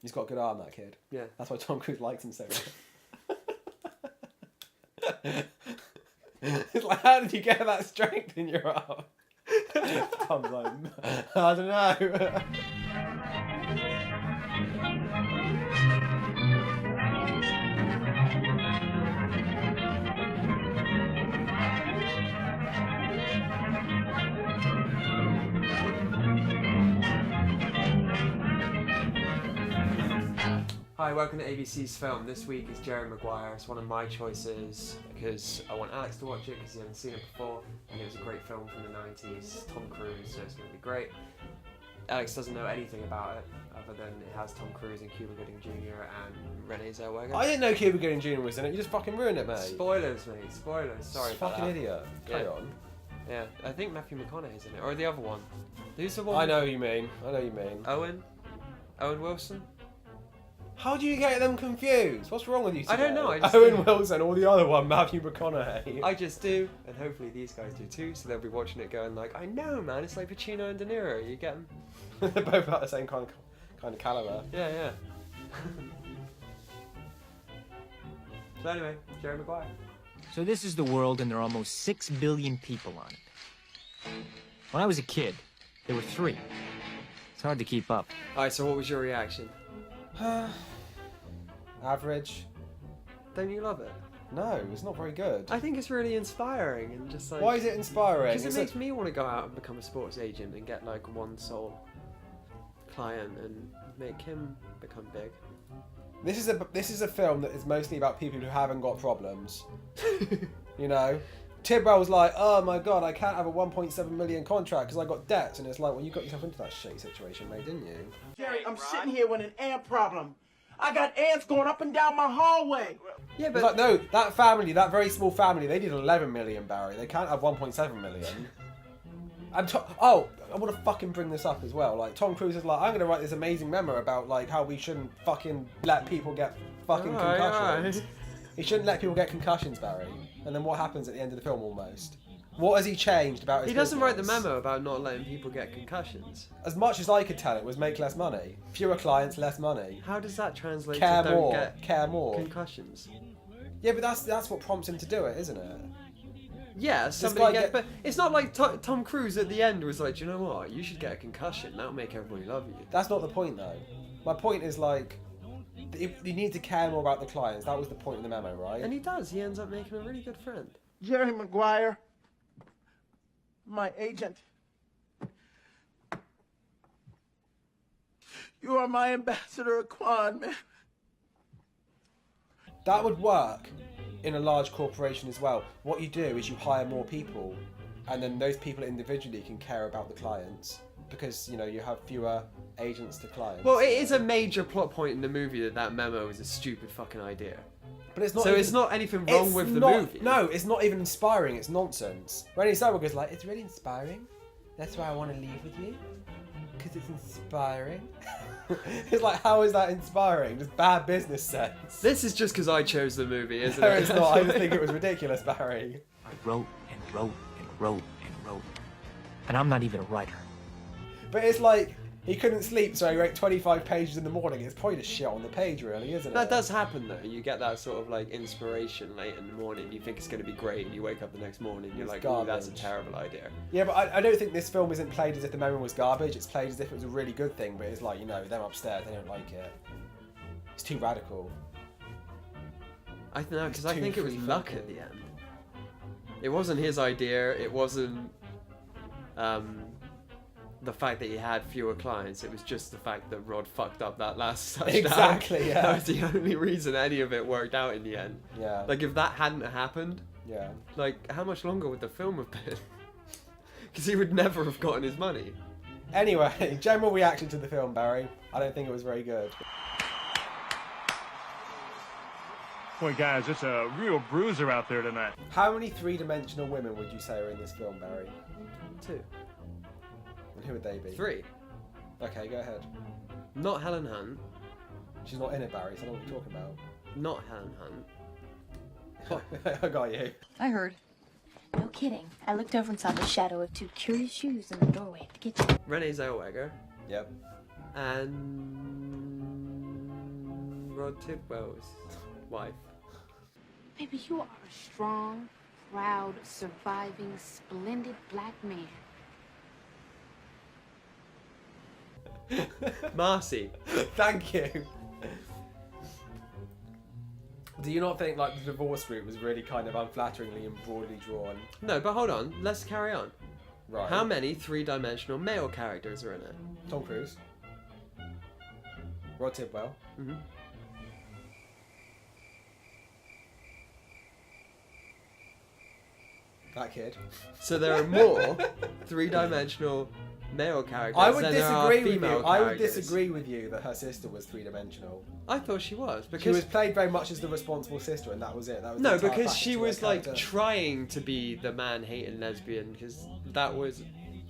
He's got a good arm, that kid. Yeah. That's why Tom Cruise likes him so much. It's like, how did you get that strength in your arm? Tom's like, I don't know. Hi, welcome to ABC's Film. This week is Jerry Maguire. It's one of my choices because I want Alex to watch it because he hasn't seen it before, and it was a great film from the 90s. Tom Cruise, so it's going to be great. Alex doesn't know anything about it other than it has Tom Cruise and Cuba Gooding Jr. and Renee Zellweger. I didn't know Cuba Gooding Jr. was in it. You just fucking ruined it, mate. Spoilers, mate. Spoilers. Sorry about fucking that. idiot. Carry on. Yeah, I think Matthew McConaughey's in it, or the other one. Who's the one? I know who you mean. Owen Wilson. How do you get them confused? What's wrong with you today? I don't know. I just Owen Wilson or the other one, Matthew McConaughey. I just do, and hopefully these guys do too, so they'll be watching it going like, I know, man, it's like Pacino and De Niro, you get them? They're both about the same kind of caliber. Yeah. So anyway, Jerry Maguire. So this is the world, and there are almost 6 billion people on it. When I was a kid, there were 3. It's hard to keep up. Alright, so what was your reaction? Average. Don't you love it? No, it's not very good. I think it's really inspiring and just like... Why is it inspiring? Because it makes me want to go out and become a sports agent and get like one sole client and make him become big. This is a film that is mostly about people who haven't got problems. You know? Tidwell's like, oh my god, I can't have a 1.7 million contract because I got debts. And it's like, well, you got yourself into that shitty situation, mate, didn't you? Jerry, I'm sitting here with an ant problem. I got ants going up and down my hallway. Yeah, It's but... like, no, that family, that very small family, they need 11 million, Barry. They can't have 1.7 million. And I want to fucking bring this up as well. Like, Tom Cruise is like, I'm going to write this amazing memo about, like, how we shouldn't fucking let people get fucking concussions. Alright. He shouldn't let people get concussions, Barry. And then what happens at the end of the film, almost? What has he changed about his He doesn't write the business? memo about not letting people get concussions. As much as I could tell, it was make less money. Fewer clients, less money. How does that translate Care to don't more. get Care more. concussions? Yeah, but that's what prompts him to do it, isn't it? Yeah, guy somebody but it's not like Tom Cruise at the end was like, do you know what? You should get a concussion. That'll make everybody love you. That's not the point, though. My point is, like, you need to care more about the clients. That was the point of the memo, right? And he does. He ends up making a really good friend. Jerry Maguire, my agent. You are my ambassador of Quan, man. That would work in a large corporation as well. What you do is you hire more people, and then those people individually can care about the clients because, you know, you have fewer agents to clients. Well, it is a major plot point in the movie that memo is a stupid fucking idea. But it's not. So even, it's not anything wrong it's with the not- movie. No, it's not even inspiring. It's nonsense. Renee Zellweger's like, it's really inspiring. That's why I want to leave with you. Because it's inspiring. It's like, how is that inspiring? Just bad business sense. This is just because I chose the movie, isn't No, it? it's not. I just think it was ridiculous, Barry. I wrote and wrote and wrote and wrote. And I'm not even a writer. But it's like, he couldn't sleep, so he wrote 25 pages in the morning. It's probably just shit on the page, really, isn't it? That does happen though. You get that sort of like inspiration late in the morning. You think it's going to be great, and you wake up the next morning, and you're It's like, "Oh, that's a garbage. terrible idea." Yeah, but I don't think this film isn't played as if the memo was garbage. It's played as if it was a really good thing, but it's like, you know, them upstairs, they don't like it. It's too radical. I know, because It's I too think it was free luck thinking. at the end. It wasn't his idea. It wasn't the fact that he had fewer clients. It was just the fact that Rod fucked up that last touchdown. Exactly, yeah. That was the only reason any of it worked out in the end. Yeah. Like, if that hadn't happened, Yeah. like, how much longer would the film have been? Because he would never have gotten his money. Anyway, general reaction to the film, Barry. I don't think it was very good. Boy, guys, it's a real bruiser out there tonight. How many three-dimensional women would you say are in this film, Barry? 2. And who would they be? 3. Okay, go ahead. Not Helen Hunt. She's not in it, Barry, so I know what you're talking about. Not Helen Hunt. I got you. I heard. No kidding. I looked over and saw the shadow of 2 curious shoes in the doorway of the kitchen. Renee Zellweger. Yep. And Rod Tidwell's wife. Baby, you are a strong, proud, surviving, splendid black man. Marcy. Thank you. Do you not think like the divorce group was really kind of unflatteringly and broadly drawn? No, but hold on. Let's carry on. Right. How many three-dimensional male characters are in it? Tom Cruise. Rod Tidwell. Mm-hmm. That kid. So there are more three-dimensional male characters I would than there are disagree with female you. I would characters. disagree with you that her sister was three-dimensional. I thought she was She because was played very much as the responsible sister, and that was it. That was no, the entire because package she to her was like character. trying to be the man-hating lesbian because that was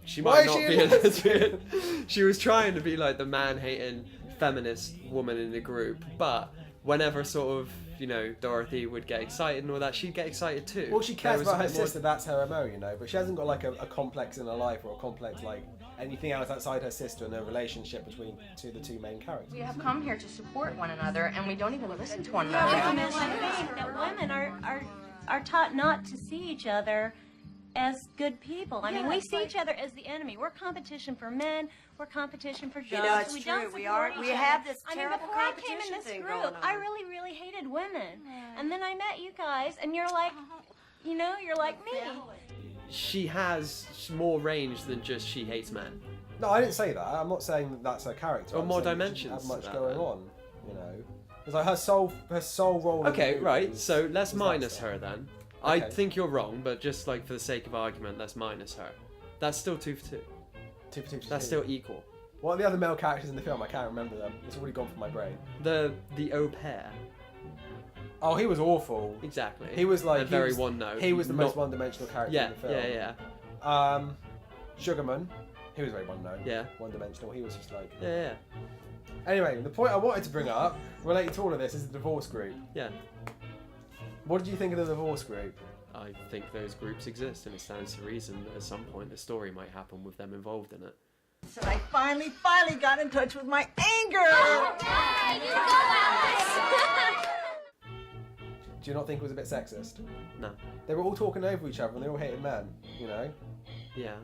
she Why might is not she be a a lesbian. She was trying to be like the man-hating feminist woman in the group, but whenever sort of Dorothy would get excited and all that, she'd get excited too. Well, she cares There was about a her bit more- sister. That's her MO, but she hasn't got like a complex in her life or a complex like anything else outside her sister and the relationship between the two main characters. We have come here to support one another, and we don't even listen to one Isn't another. it strange that women are taught not to see each other as good people? I mean, we see each other as the enemy. We're competition for men. We're competition for jobs. You know, it's we true. don't We support are. each We other. have this I mean, terrible before I came in competition this thing group, going on. I really, really hated women. And then I met you guys, and you're like, you're like me. She has more range than just she hates men. No, I didn't say that. I'm not saying that that's her character. Or I'm more saying that she dimensions doesn't have to much that, going then. on. It's like her sole role. in the Okay, group right. is- So let's is that minus stuff. her then. I Okay. think you're wrong, but just like for the sake of argument, let's minus her. That's still 2 for 2. 2 for 2 for That's 2. still equal. What are the other male characters in the film? I can't remember them. It's already gone from my brain. The au pair. Oh, he was awful. Exactly. He was like And very he was, one note. He was the most Not- one-dimensional character Yeah, in the film. yeah. Sugarman. He was very one-note. Yeah. One-dimensional. He was just like. Yeah. Anyway, the point I wanted to bring up, related to all of this, is the divorce group. Yeah. What did you think of the divorce group? I think those groups exist, and it stands to reason that at some point a story might happen with them involved in it. So I finally got in touch with my anger. Do you not think it was a bit sexist? No. They were all talking over each other and they all hated men, Yeah.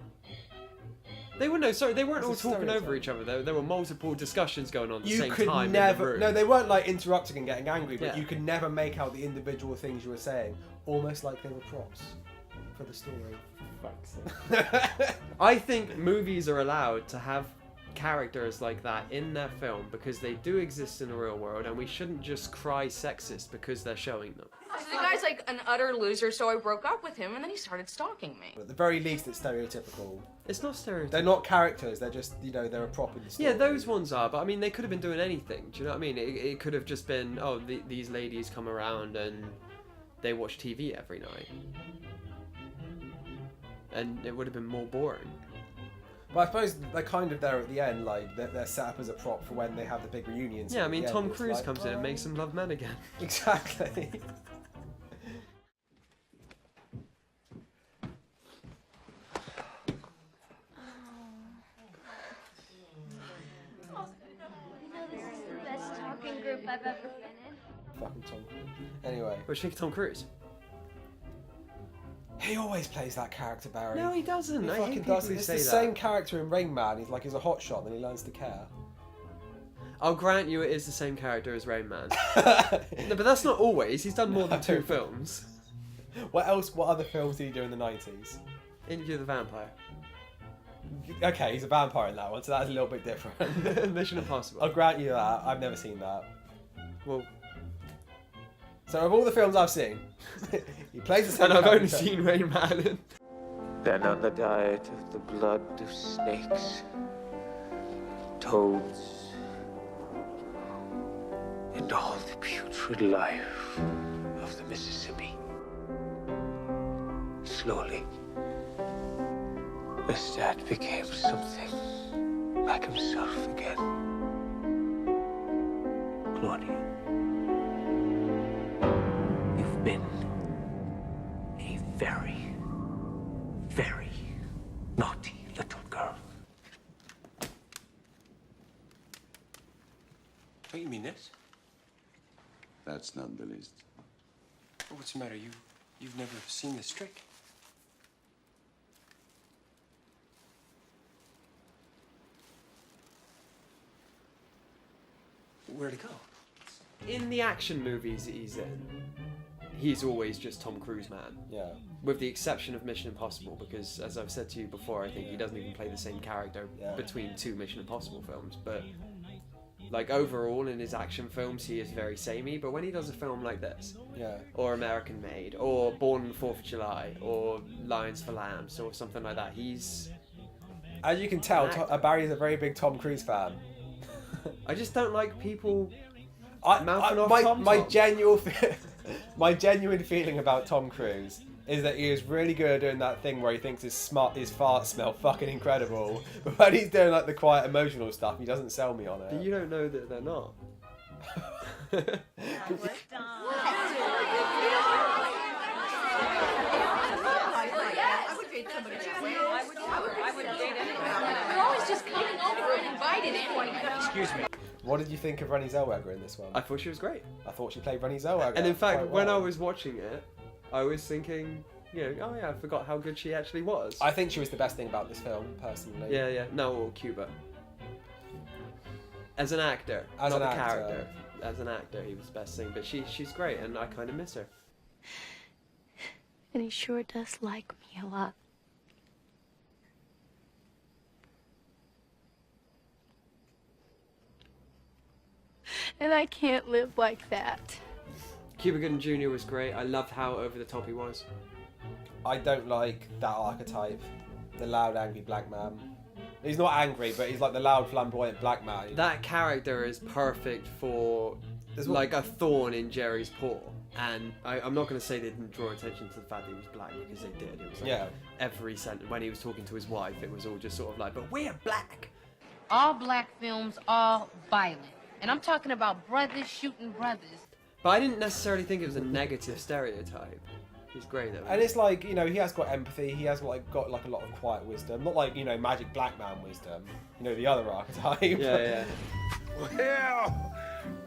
They were they weren't It's all a talking over stereotype. each other. There were multiple discussions going on at the You same could time in never. the room. No, they weren't like interrupting and getting angry, but Yeah. you could never make out the individual things you were saying, almost like they were props for the story. I think movies are allowed to have characters like that in their film because they do exist in the real world, and we shouldn't just cry sexist because they're showing them. So the guy's like an utter loser, so I broke up with him, and then he started stalking me. At the very least, it's stereotypical. It's not stereotypical. They're not characters. They're just they're a prop in the story. Yeah, those ones are, but I mean, they could have been doing anything. Do you know what I mean? It could have just been, these ladies come around and they watch TV every night. And it would have been more boring. But I suppose they're kind of there at the end, like they're set up as a prop for when they have the big reunions. Yeah, I at mean, the end. Tom It's Cruise like, comes in and makes them love men again. Exactly. This is the best talking group I've ever been in. Fucking Tom Cruise. Anyway, What do you think of Tom Cruise? he always plays that character, Barry. No, he doesn't. He I fucking hate people does. who It's say the that. same character in Rain Man. He's a hot shot, then he learns to care. I'll grant you it is the same character as Rain Man. No, but that's not always. He's done more than 2 films. What else? What other films did he do in the 90s? Interview with the Vampire. Okay, he's a vampire in that one, so that's a little bit different. Mission Impossible. I'll grant you that. I've never seen that. Well, So of all the films I've seen, he plays the same and I've only character. seen Rain Man. Then on the diet of the blood of snakes, toads, and all the putrid life of the Mississippi. Slowly, Lestat became something like himself again. Claudia, you've been a very, very naughty little girl. Don't you mean this? That's not the least. What's the matter? You've never seen this trick? Where'd it go? In the action movies that he's in, he's always just Tom Cruise man. Yeah. With the exception of Mission Impossible, because as I've said to you before, I think he doesn't even play the same character between two Mission Impossible films. But like overall in his action films, he is very samey. But when he does a film like this, or American Made, or Born on the 4th of July, or Lions for Lambs, or something like that, he's... As you can tell, Barry's a very big Tom Cruise fan. I just don't like people mouthing off Tom. My genuine feeling about Tom Cruise is that he is really good at doing that thing where he thinks his farts smell fucking incredible, but when he's doing like the quiet emotional stuff, he doesn't sell me on it. But you don't know that they're not. You're always just coming over and invited in. Excuse me. What did you think of Renée Zellweger in this one? I thought she was great. I thought she played Renée Zellweger. And in fact, quite when well. I was watching it, I was thinking, you know, oh yeah, I forgot how good she actually was. I think she was the best thing about this film, personally. Yeah, yeah. No, or Cuba. As an actor, As not an the actor. character. As an actor, he was the best thing. But she's great, and I kind of miss her. And he sure does like me a lot. And I can't live like that. Cuba Gooding Jr. was great. I loved how over the top he was. I don't like that archetype. The loud, angry black man. He's not angry, but he's like the loud, flamboyant black man. That character is perfect for like a thorn in Jerry's paw. And I'm not going to say they didn't draw attention to the fact that he was black, because they did. It was like every sentence. When he was talking to his wife, it was all just sort of like, but we're black. All black films are violent. And I'm talking about brothers shooting brothers. But I didn't necessarily think it was a negative stereotype. He's great though. And it's like, you know, he has got empathy. He has got like a lot of quiet wisdom. Not like, you know, magic black man wisdom. You know, the other archetype. Yeah. Well,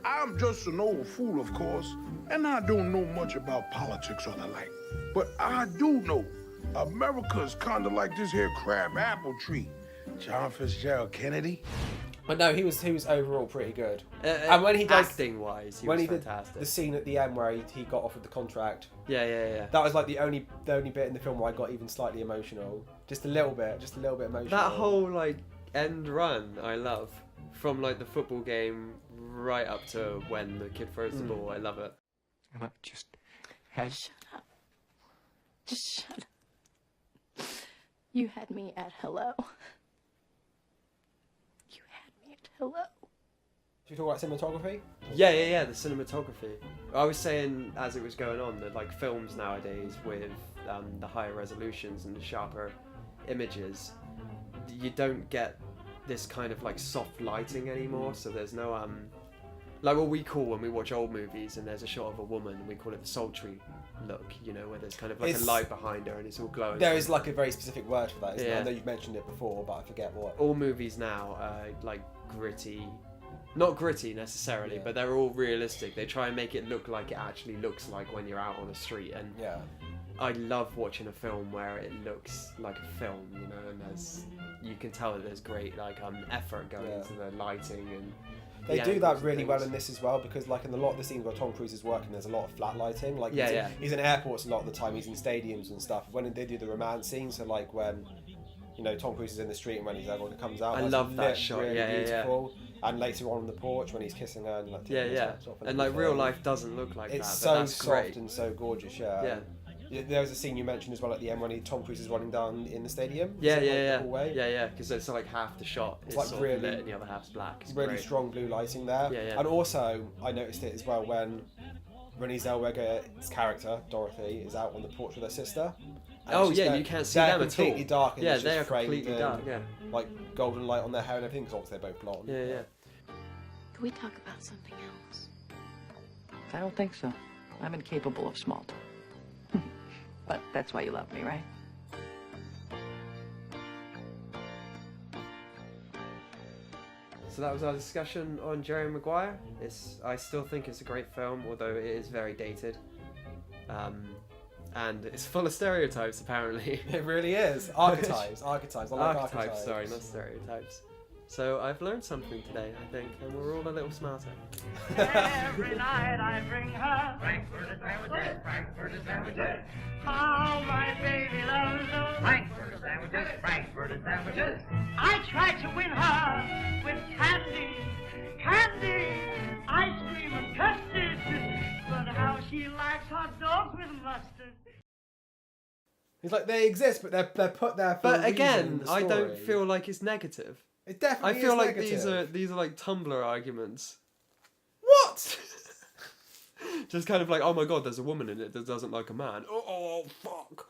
I'm just an old fool, of course, and I don't know much about politics or the like. But I do know America's kind of like this here crab apple tree. John Fitzgerald Kennedy. But no, he was overall pretty good. And when he does acting-wise, he when was he did fantastic. the scene at the end where he got offered the contract. Yeah. That was like the only bit in the film where I got even slightly emotional. Just a little bit emotional. That whole like end run, I love. From like the football game right up to when the kid throws the ball, I love it. Just Shut up. Just shut up. You had me at hello. You had me at hello. Should we talk about cinematography? Yeah, the cinematography. I was saying as it was going on that like films nowadays with the higher resolutions and the sharper images, you don't get this kind of like soft lighting anymore. So there's no like what we call when we watch old movies and there's a shot of a woman, we call it the sultry look, you know, where there's kind of like a light behind her and it's all glowing. There is like a very specific word for that, isn't there? Yeah. I know you've mentioned it before, but I forget what. All movies now are like gritty. Not gritty necessarily, but they're all realistic. They try and make it look like it actually looks like when you're out on a street. And I love watching a film where it looks like a film, you know, and you can tell that there's great like effort going into the lighting and. They do that really well in this as well, because like in a lot of the scenes where Tom Cruise is working, there's a lot of flat lighting. Like he's in airports a lot of the time. He's in stadiums and stuff. When they do the romance scenes, so like when, you know, Tom Cruise is in the street and when everyone comes out. I love that shot. Really beautiful. And later on the porch when he's kissing her and like taking the tops off. And like real life doesn't look like it's that. So that's soft great. and so gorgeous. Yeah. There was a scene you mentioned as well at the end when Tom Cruise is running down in the stadium. Yeah, because it's like half the shot is like sort really of lit and the other half's black. It's really great. strong blue lighting there. Yeah. And also, I noticed it as well when Renée Zellweger's character, Dorothy, is out on the porch with her sister. Oh yeah, you can't see them at all. They're completely dark. And yeah, it's they just are completely dark. Yeah. Like golden light on their hair and everything, because obviously they're both blonde. Yeah. Can we talk about something else? I don't think so. I'm incapable of small talk. But that's why you love me, right? So that was our discussion on Jerry Maguire. I still think it's a great film, although it is very dated. And it's full of stereotypes, apparently. It really is. Archetypes. Archetypes. I like archetypes. Sorry, not stereotypes. So I've learned something today, I think, and we're all a little smarter. Every night I bring her Frankfurter sandwiches, Frankfurter sandwiches. Oh, my baby loves those Frankfurter sandwiches, Frankfurter sandwiches. I try to win her with candy, ice cream and custard. But how she likes hot dogs with mustard. It's like they exist, but they're put there for But a reason in again, the I don't story. feel like it's negative. It definitely I feel is like negative. these are like Tumblr arguments. What? Just kind of like, oh my god, there's a woman in it that doesn't like a man. Oh fuck.